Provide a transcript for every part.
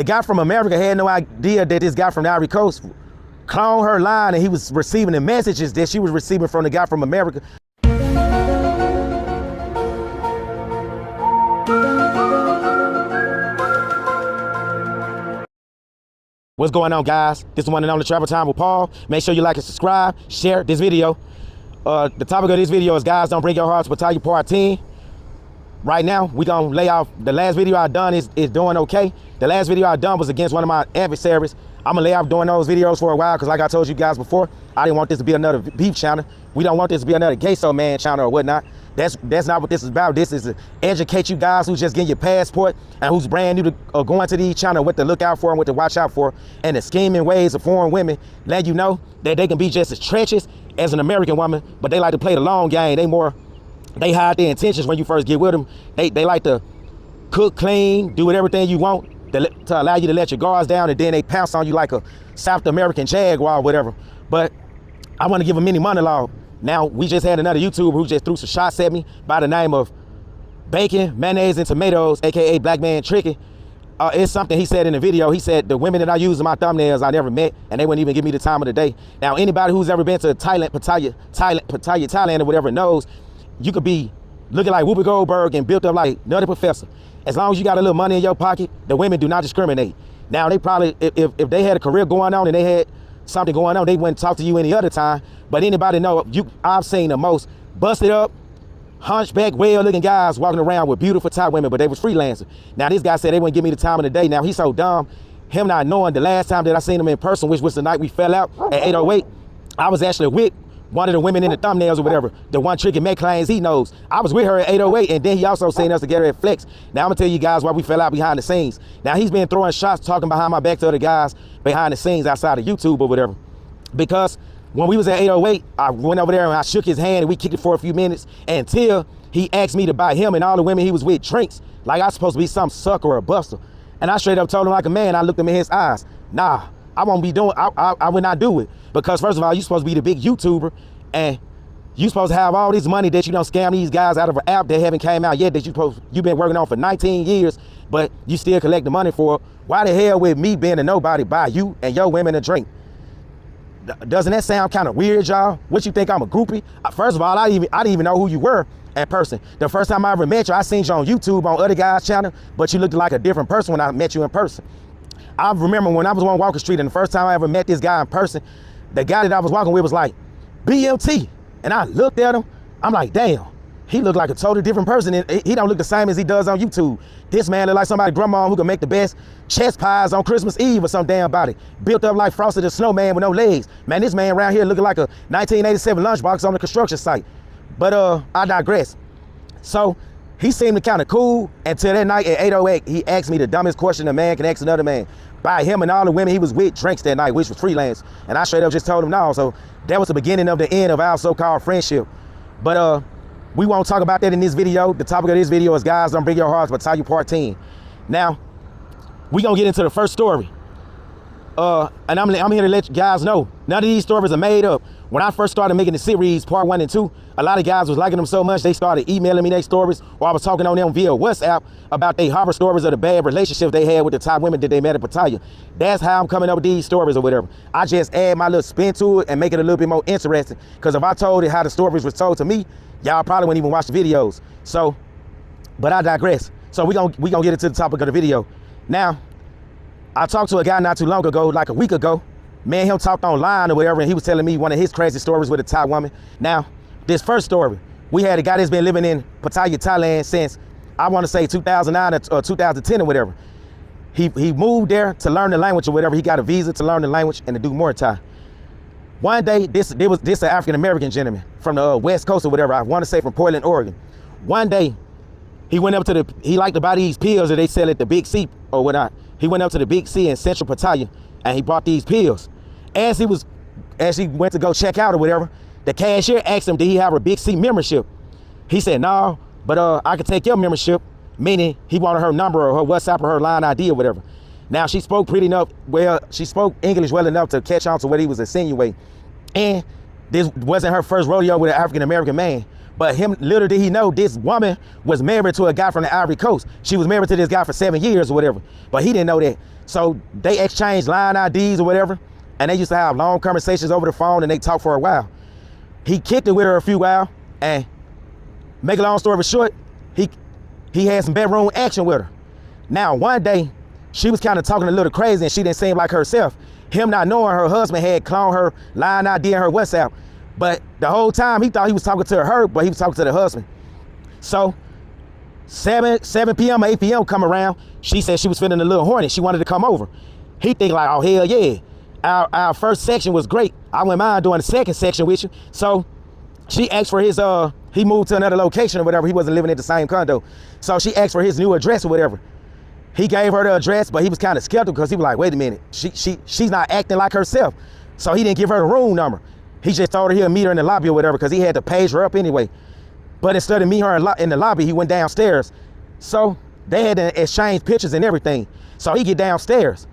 guy from America had no idea that this guy from the Ivory Coast cloned her line, and he was receiving the messages that she was receiving from the guy from America. What's going on, guys? This is one and only Travel Time with Paul. Make sure you like and subscribe, share this video. The topic of this video is guys don't break your hearts, Pattaya part 10. Right now, we gonna lay off. The last video I done is doing okay. The last video I done was against one of my adversaries. I'm gonna lay off doing those videos for a while because like I told you guys before, I didn't want this to be another beef channel. We don't want this to be another gay soul man channel or whatnot. That's not what this is about. This is to educate you guys who's just getting your passport and who's brand new to going to these channels, what to look out for and what to watch out for, and the scheming ways of foreign women, let you know that they can be just as treacherous as an American woman, but they like to play the long game. They hide their intentions when you first get with them. They like to cook, clean, do everything you want to allow you to let your guards down, and then they pounce on you like a South American jaguar or whatever. But I want to give a mini monologue. Now, we just had another YouTuber who just threw some shots at me by the name of Bacon, Mayonnaise, and Tomatoes, AKA Black Man Tricky. It's something he said in the video. He said the women that I use in my thumbnails I never met, and they wouldn't even give me the time of the day. Now, anybody who's ever been to Thailand, Thailand or whatever knows, you could be looking like Whoopi Goldberg and built up like Nutty Professor. As long as you got a little money in your pocket, the women do not discriminate. Now, they probably, if they had a career going on and they had something going on, they wouldn't talk to you any other time. But anybody know, I've seen the most busted up, hunchback, well-looking guys walking around with beautiful Thai women, but they was freelancers. Now, this guy said they wouldn't give me the time of the day. Now, he's so dumb, him not knowing the last time that I seen him in person, which was the night we fell out at 808, I was actually with one of the women in the thumbnails or whatever, the one Tricky May claims he knows. I was with her at 808, and then he also seen us together at Flex. Now, I'm gonna tell you guys why we fell out behind the scenes. Now, he's been throwing shots, talking behind my back to other guys behind the scenes outside of YouTube or whatever. Because when we was at 808, I went over there and I shook his hand and we kicked it for a few minutes until he asked me to buy him and all the women he was with drinks, like I was supposed to be some sucker or a buster. And I straight up told him like a man, I looked him in his eyes, nah, I won't be doing, I would not do it. Because first of all, you supposed to be the big YouTuber and you supposed to have all this money that you don't scam these guys out of an app that haven't came out yet that you've been working on for 19 years, but you still collect the money for it. Why the hell would me being a nobody buy you and your women a drink? Doesn't that sound kind of weird, y'all? What you think, I'm a groupie? First of all, I didn't even know who you were in person. The first time I ever met you, I seen you on YouTube on other guys' channel, but you looked like a different person when I met you in person. I remember when I was on Walker Street and the first time I ever met this guy in person, the guy that I was walking with was like, BMT. And I looked at him, I'm like, damn, he looked like a totally different person. And he don't look the same as he does on YouTube. This man look like somebody grandma who can make the best chest pies on Christmas Eve or some damn body. Built up like Frosty the Snowman with no legs. Man, this man around here looking like a 1987 lunchbox on the construction site. But I digress. So he seemed kind of cool until that night at 808, he asked me the dumbest question a man can ask another man. Buy him and all the women he was with drinks that night, which was freelance. And I straight up just told him no. So that was the beginning of the end of our so-called friendship. But we won't talk about that in this video. The topic of this video is guys don't break your hearts, but tell you part 10. Now, we gonna get into the first story. And I'm here to let you guys know, none of these stories are made up. When I first started making the series, part 1 and 2, a lot of guys was liking them so much, they started emailing me their stories, or I was talking on them via WhatsApp about their horror stories of the bad relationships they had with the top women that they met at Pattaya. That's how I'm coming up with these stories or whatever. I just add my little spin to it and make it a little bit more interesting. Because if I told it how the stories was told to me, y'all probably wouldn't even watch the videos. So, but I digress. So we gonna get into the topic of the video. Now, I talked to a guy not too long ago, like a week ago. Me and him talked online or whatever, and he was telling me one of his crazy stories with a Thai woman. Now, this first story, we had a guy that's been living in Pattaya, Thailand since, I want to say 2009 or 2010 or whatever. He moved there to learn the language or whatever. He got a visa to learn the language and to do more Thai. One day, this an African-American gentleman from the West Coast or whatever. I want to say from Portland, Oregon. One day, he went up to he liked to buy these pills that they sell at the Big C or whatnot. He went up to the Big C in Central Pattaya and he bought these pills. As he went to go check out or whatever, the cashier asked him, did he have a Big C membership? He said, no, but I could take your membership, meaning he wanted her number or her WhatsApp or her line ID or whatever. Now, she spoke she spoke English well enough to catch on to what he was insinuating. And this wasn't her first rodeo with an African-American man. But little did he know, this woman was married to a guy from the Ivory Coast. She was married to this guy for 7 years or whatever, but he didn't know that. So they exchanged line IDs or whatever, and they used to have long conversations over the phone, and they talked for a while. He kicked it with her a few while, and make a long story short, he had some bedroom action with her. Now, one day, she was kind of talking a little crazy, and she didn't seem like herself. Him not knowing her husband had cloned her line ID and her WhatsApp. But the whole time, he thought he was talking to her, but he was talking to the husband. So 7 p.m. or 8 p.m. come around, she said she was feeling a little horny. She wanted to come over. He think like, oh, hell yeah. Our first section was great. I wouldn't mind doing the second section with you. So she asked for his, he moved to another location or whatever. He wasn't living at the same condo. So she asked for his new address or whatever. He gave her the address, but he was kind of skeptical because he was like, wait a minute, she's not acting like herself. So he didn't give her the room number. He just told her he'll meet her in the lobby or whatever because he had to page her up anyway. But instead of meeting her in the lobby, he went downstairs. So they had to exchange pictures and everything. So he get downstairs.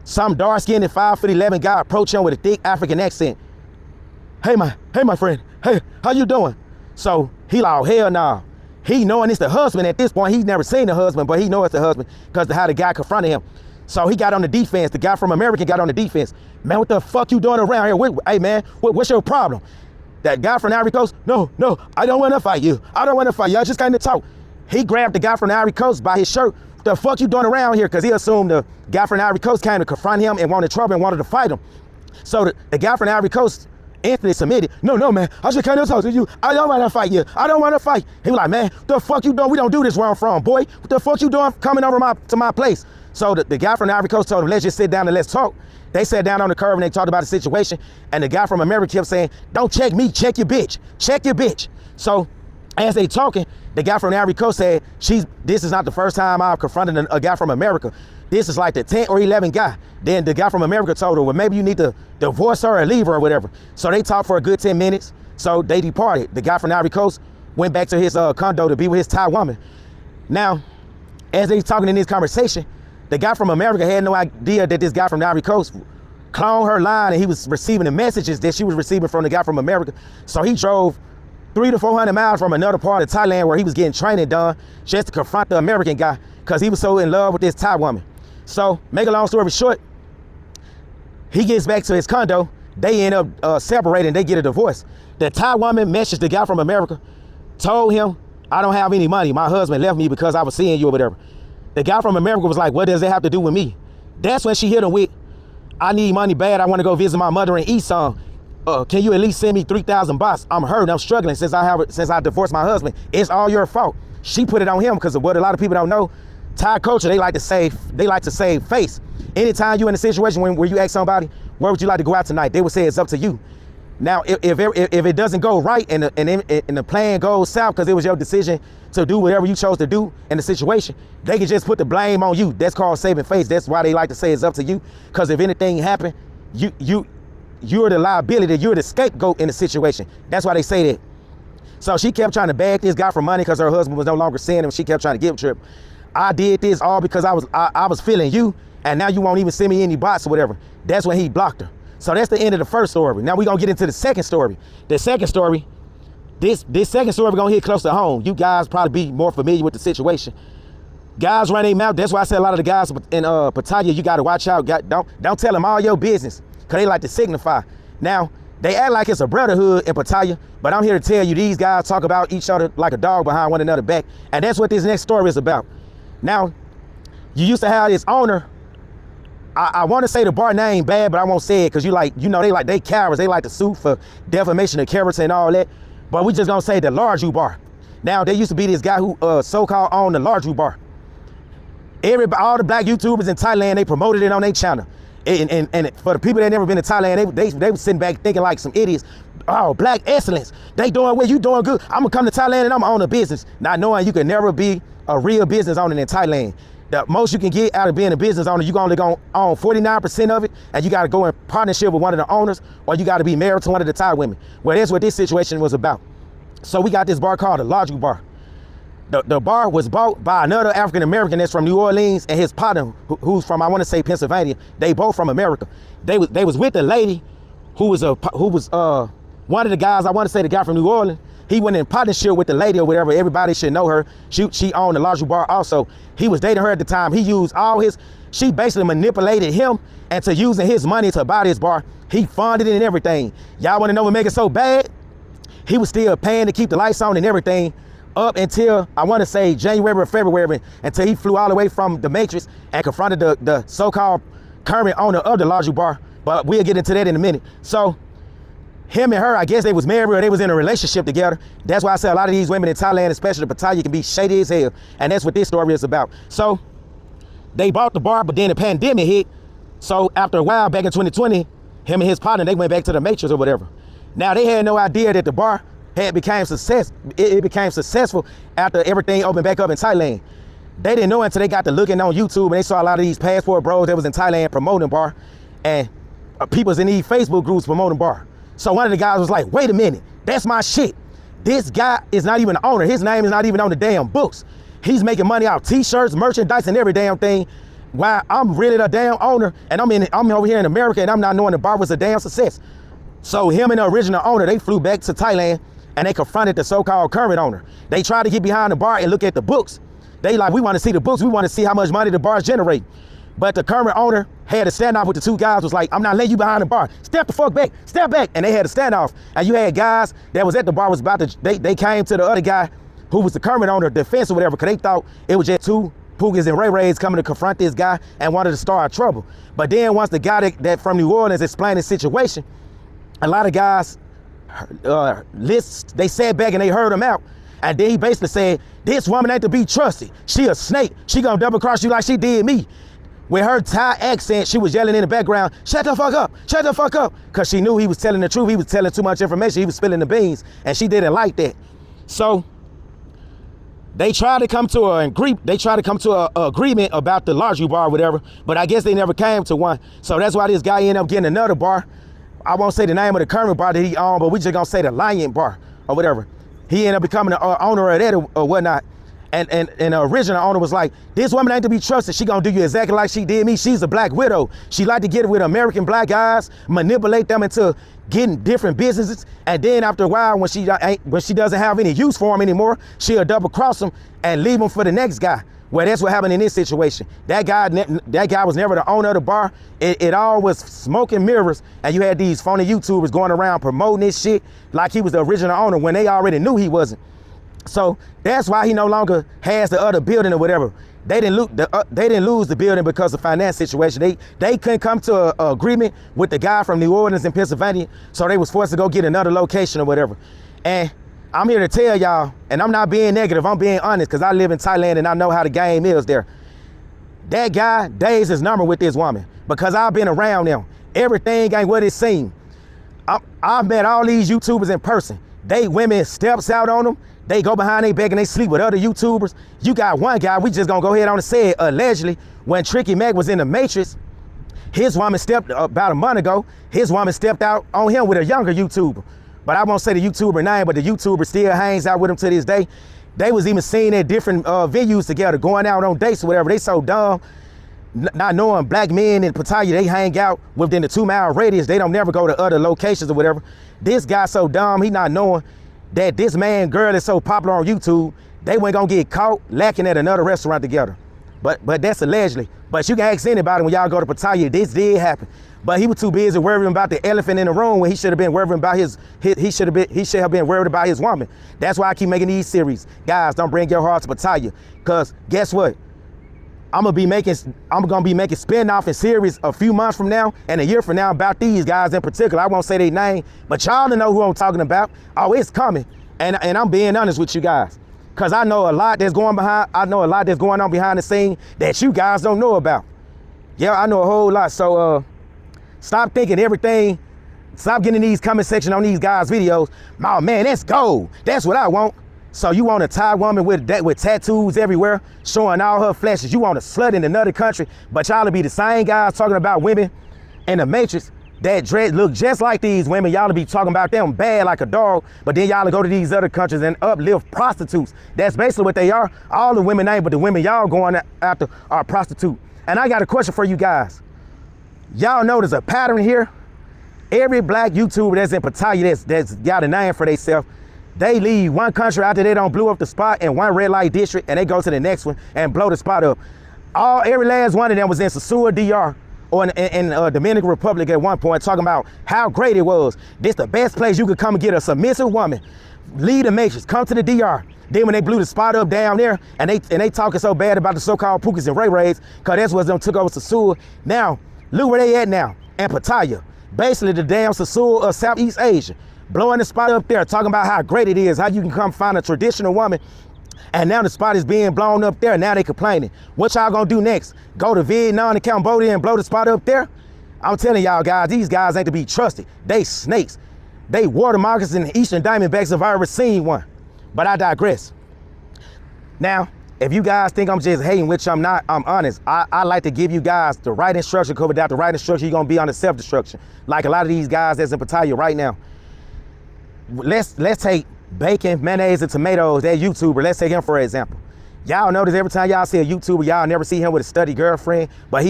Some dark-skinned 5'11" guy approach him with a thick African accent. Hey my friend, hey, how you doing? So he like, oh, hell nah. He knowing it's the husband at this point. He's never seen the husband, but he know it's the husband because of how the guy confronted him. So he got on the defense. The guy from America got on the defense. Man, what the fuck you doing around here? Hey man, what's your problem? That guy from the Ivory Coast, no, I don't want to fight you. I don't want to fight you. I just came to talk. He grabbed the guy from the Ivory Coast by his shirt. What the fuck you doing around here? Because he assumed the guy from the Ivory Coast came to confront him and wanted trouble and wanted to fight him. So the guy from the Ivory Coast instantly submitted. No, man, I just came to talk to you. I don't want to fight you. I don't want to fight. He was like, man, what the fuck you doing? We don't do this where I'm from, boy. What the fuck you doing coming over to my place? So the guy from the Ivory Coast told him, let's just sit down and let's talk. They sat down on the curb and they talked about the situation. And the guy from America kept saying, don't check me, check your bitch. Check your bitch. So as they talking, the guy from the Ivory Coast said, this is not the first time I've confronted a guy from America. This is like the 10th or 11th guy. Then the guy from America told her, well, maybe you need to divorce her or leave her or whatever. So they talked for a good 10 minutes. So they departed. The guy from the Ivory Coast went back to his condo to be with his Thai woman. Now, as they talking in this conversation, the guy from America had no idea that this guy from the Ivory Coast cloned her line and he was receiving the messages that she was receiving from the guy from America. So he drove 300 to 400 miles from another part of Thailand where he was getting training done just to confront the American guy because he was so in love with this Thai woman. So make a long story short, he gets back to his condo. They end up separating. They get a divorce. The Thai woman messaged the guy from America, told him, I don't have any money. My husband left me because I was seeing you or whatever. The guy from America was like, what does that have to do with me? That's when she hit him with, I need money bad. I want to go visit my mother in Esau. Can you at least send me 3,000 baht? I'm hurting. I'm struggling since I divorced my husband. It's all your fault. She put it on him because of what a lot of people don't know. Thai culture, they like to save face. Anytime you in a situation where you ask somebody, where would you like to go out tonight? They would say it's up to you. Now, if it doesn't go right and the plan goes south because it was your decision to do whatever you chose to do in the situation, they can just put the blame on you. That's called saving face. That's why they like to say it's up to you. Because if anything happened, you're the liability. You're the scapegoat in the situation. That's why they say that. So she kept trying to beg this guy for money because her husband was no longer seeing him. She kept trying to give him a trip. I did this all because I was feeling you, and now you won't even send me any bots or whatever. That's when he blocked her. So that's the end of the first story. Now we're gonna get into the second story. The second story, this second story we're gonna hit close to home. You guys probably be more familiar with the situation. Guys run their mouth. That's why I say a lot of the guys in Pattaya, you gotta watch out. Don't tell them all your business, cause they like to signify. Now, they act like it's a brotherhood in Pattaya, but I'm here to tell you these guys talk about each other like a dog behind one another back. And that's what this next story is about. Now, you used to have this owner. I want to say the bar name bad, but I won't say it because they cowards. They like to sue for defamation of character and all that. But we just gonna say the Large U bar. Now, there used to be this guy who so-called owned the Large U bar. All the black YouTubers in Thailand, they promoted it on their channel. And for the people that never been to Thailand, they were sitting back thinking like some idiots. Oh, black excellence. They doing well, you doing good. I'm gonna come to Thailand and I'm gonna own a business. Not knowing you can never be a real business owner in Thailand. The most you can get out of being a business owner, you're only gonna own 49% of it, and you gotta go in partnership with one of the owners, or you gotta be married to one of the Thai women. Well, that's what this situation was about. So we got this bar called the Large U bar. The bar was bought by another African American that's from New Orleans and his partner who's from, I want to say, Pennsylvania. They both from America. They was with the lady who was one of the guys, I want to say the guy from New Orleans, He went in partnership with the lady or whatever. Everybody should know her. She owned the lingerie bar also. He was dating her at the time. He used she basically manipulated him into using his money to buy this bar. He funded it and everything. Y'all want to know what make it so bad? He was still paying to keep the lights on and everything up until, I want to say, January or February, until he flew all the way from the Matrix and confronted the so-called current owner of the lingerie bar. But we'll get into that in a minute. So him and her, I guess they was married or they was in a relationship together. That's why I say a lot of these women in Thailand, especially the Pattaya, can be shady as hell. And that's what this story is about. So they bought the bar, but then the pandemic hit. So after a while, back in 2020, him and his partner, they went back to the Matrix or whatever. Now they had no idea that the bar had became success. It became successful after everything opened back up in Thailand. They didn't know until they got to looking on YouTube and they saw a lot of these passport bros that was in Thailand promoting bar, and people's in these Facebook groups promoting bar. So one of the guys was like, wait a minute, that's my shit. This guy is not even the owner. His name is not even on the damn books. He's making money out t-shirts, merchandise, and every damn thing, while I'm really the damn owner, and I'm over here in America, and I'm not knowing the bar was a damn success. So him and the original owner, they flew back to Thailand and they confronted the so-called current owner. They tried to get behind the bar and look at the books. They like, we want to see the books. We want to see how much money the bars generate. But the current owner had a standoff with the two guys, was like, I'm not letting you behind the bar. Step the fuck back, step back. And they had a standoff. And you had guys that was at the bar was about to, they came to the other guy who was the current owner, defense or whatever, because they thought it was just two Poogas and Ray Rays coming to confront this guy and wanted to start trouble. But then once the guy that from New Orleans explained the situation, a lot of guys, they sat back and they heard him out. And then he basically said, this woman ain't to be trusted. She a snake. She gonna double cross you like she did me. With her Thai accent, she was yelling in the background, shut the fuck up, shut the fuck up. Cause she knew he was telling the truth. He was telling too much information. He was spilling the beans, and she didn't like that. So they tried to come to an agreement about the lingerie bar or whatever, but I guess they never came to one. So that's why this guy ended up getting another bar. I won't say the name of the current bar that he owned, but we just gonna say the Lion Bar or whatever. He ended up becoming the owner of that or whatnot. And the original owner was like, this woman ain't to be trusted. She gonna do you exactly like she did me. She's a black widow. She like to get it with American black guys, manipulate them into getting different businesses. And then after a while, when she doesn't have any use for him anymore, she'll double cross him and leave him for the next guy. Well, that's what happened in this situation. That guy was never the owner of the bar. It all was smoke and mirrors. And you had these phony YouTubers going around promoting this shit like he was the original owner when they already knew he wasn't. So that's why he no longer has the other building or whatever. They didn't lose the building because of finance situation. They couldn't come to an agreement with the guy from New Orleans in Pennsylvania, so they was forced to go get another location or whatever. And I'm here to tell y'all, and I'm not being negative, I'm being honest, because I live in Thailand and I know how the game is there. That guy days his number with this woman because I've been around them. Everything ain't what it seemed. I've met all these YouTubers in person. Women steps out on them. They go behind their back and they sleep with other YouTubers. You got one guy, we just gonna go ahead on and say it, allegedly, when Tricky Mac was in the Matrix, his woman stepped, about a month ago, his woman stepped out on him with a younger YouTuber. But I won't say the YouTuber name, but the YouTuber still hangs out with him to this day. They was even seen at different venues together, going out on dates or whatever. They so dumb, not knowing black men in Pattaya, they hang out within the 2-mile radius. They don't never go to other locations or whatever. This guy so dumb, he not knowing that this man girl is so popular on YouTube, they weren't gonna get caught lacking at another restaurant together. But that's allegedly. But you can ask anybody when y'all go to Pattaya, this did happen. But he was too busy worrying about the elephant in the room when he should have been worrying about he should have been worried about his woman. That's why I keep making these series. Guys, don't bring your heart to Pattaya. Cause guess what? I'm gonna be making spin-off and series a few months from now and a year from now about these guys in particular. I won't say their name, but y'all know who I'm talking about. Oh, it's coming. And I'm being honest with you guys. Cause I know a lot that's going on behind the scene that you guys don't know about. Yeah, I know a whole lot. So stop thinking everything. Stop getting these comment section on these guys' videos. Oh man, that's gold. That's what I want. So you want a Thai woman with tattoos everywhere, showing all her flashes. You want a slut in another country, but y'all be the same guys talking about women in the Matrix that look just like these women. Y'all be talking about them bad like a dog, but then y'all go to these other countries and uplift prostitutes. That's basically what they are. All the women ain't, but the women y'all going after are prostitute. And I got a question for you guys. Y'all know there's a pattern here. Every black YouTuber that's in Pattaya that's got a name for themselves, They leave one country after they don't blew up the spot in one red light district, and they go to the next one and blow the spot up. Every last one of them was in Sosua, DR, or in Dominican Republic at one point, talking about how great it was. This the best place you could come and get a submissive woman, lead the matrix, come to the DR. Then when they blew the spot up down there, and they talking so bad about the so-called Pookies and Ray Rays, cause that's what them took over Sosua. Now, look where they at now, in Pattaya. Basically the damn Sosua of Southeast Asia. Blowing the spot up there, talking about how great it is, how you can come find a traditional woman, and now the spot is being blown up there, and now they complaining. What y'all gonna do next? Go to Vietnam and Cambodia and blow the spot up there? I'm telling y'all guys, these guys ain't to be trusted. They snakes. They water moccasins and Eastern Diamondbacks if I ever seen one. But I digress. Now, if you guys think I'm just hating, which I'm not, I'm honest. I like to give you guys the right instruction, because without the right instruction, you're gonna be on the self-destruction. Like a lot of these guys that's in Pattaya right now. Let's take bacon, mayonnaise, and tomatoes, that YouTuber. Let's take him for example. Y'all notice every time y'all see a YouTuber, y'all never see him with a study girlfriend, but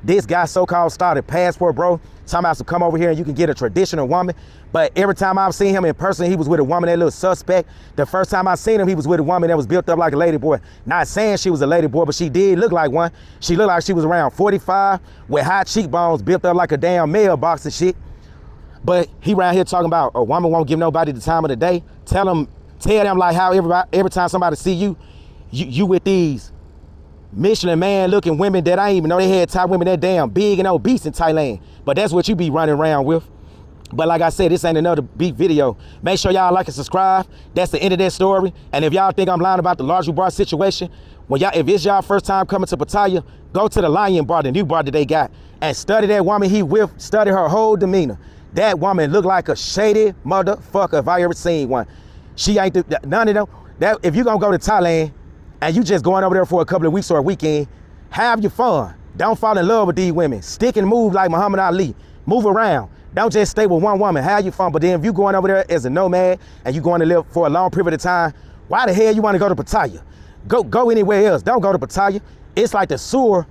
this guy so-called started Passport Bro, talking about to come over here and you can get a traditional woman. But every time I've seen him in person, he was with a woman that looked suspect. The first time I seen him, he was with a woman that was built up like a lady boy. Not saying she was a lady boy, but she did look like one. She looked like she was around 45 with high cheekbones, built up like a damn mailbox and shit. But he around here talking about a woman won't give nobody the time of the day. Tell them like how every time somebody see you, you with these Michelin man looking women that I ain't even know they had Thai women that damn big and obese in Thailand. But that's what you be running around with. But like I said, this ain't another beat video. Make sure y'all like and subscribe. That's the end of that story. And if y'all think I'm lying about the large bar situation, if it's y'all first time coming to Pattaya, go to the Lion Bar, the new bar that they got, and study that woman he with, study her whole demeanor. That woman look like a shady motherfucker if I ever seen one. She ain't none of them. If you gonna go to Thailand and you just going over there for a couple of weeks or a weekend, have your fun. Don't fall in love with these women. Stick and move like Muhammad Ali. Move around. Don't just stay with one woman. Have your fun. But then if you going over there as a nomad and you going to live for a long period of time, why the hell you want to go to Pattaya? Go anywhere else. Don't go to Pattaya. It's like the sewer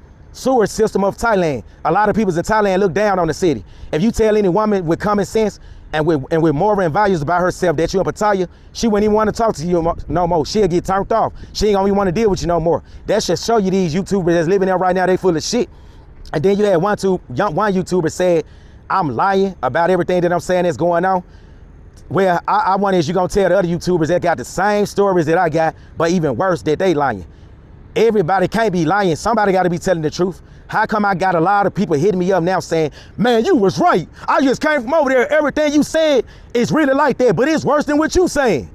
system of Thailand. A lot of people in Thailand look down on the city. If you tell any woman with common sense and with moral and values about herself that you're in Pattaya, she wouldn't even want to talk to you no more. She'll get turned off. She ain't gonna even want to deal with you no more. That should show you these YouTubers that's living there right now, they full of shit. And then you had one YouTuber said, I'm lying about everything that I'm saying that's going on. Well, I wonder is you gonna tell the other YouTubers that got the same stories that I got, but even worse, that they lying. Everybody can't be lying. Somebody got to be telling the truth. How come I got a lot of people hitting me up now saying, man, you was right. I just came from over there. Everything you said is really like that, but it's worse than what you saying.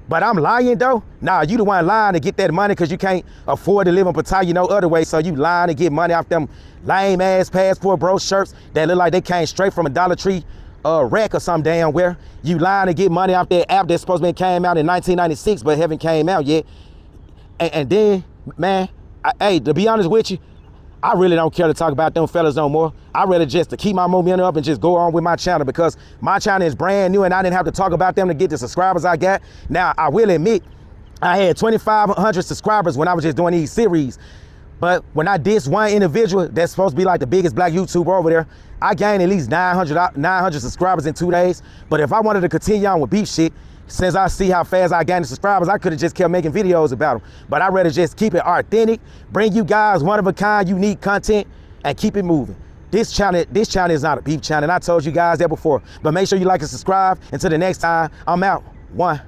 But I'm lying though? Nah, you the one lying to get that money because you can't afford to live in Pattaya no other way. So you lying to get money off them lame ass Passport Bro shirts that look like they came straight from a Dollar Tree rack or some damn where. You lying to get money off that app that's supposed to came out in 1996 but haven't came out yet. And then, man, hey, to be honest with you, I really don't care to talk about them fellas no more. I'd rather just to keep my momentum up and just go on with my channel because my channel is brand new and I didn't have to talk about them to get the subscribers I got. Now, I will admit, I had 2,500 subscribers when I was just doing these series. But when I diss one individual that's supposed to be like the biggest black YouTuber over there, I gained at least 900 subscribers in 2 days. But if I wanted to continue on with beef shit, since I see how fast I gained the subscribers, I could have just kept making videos about them. But I'd rather just keep it authentic, bring you guys one-of-a-kind, unique content, and keep it moving. This channel is not a beef channel, and I told you guys that before. But make sure you like and subscribe. Until the next time, I'm out. 1.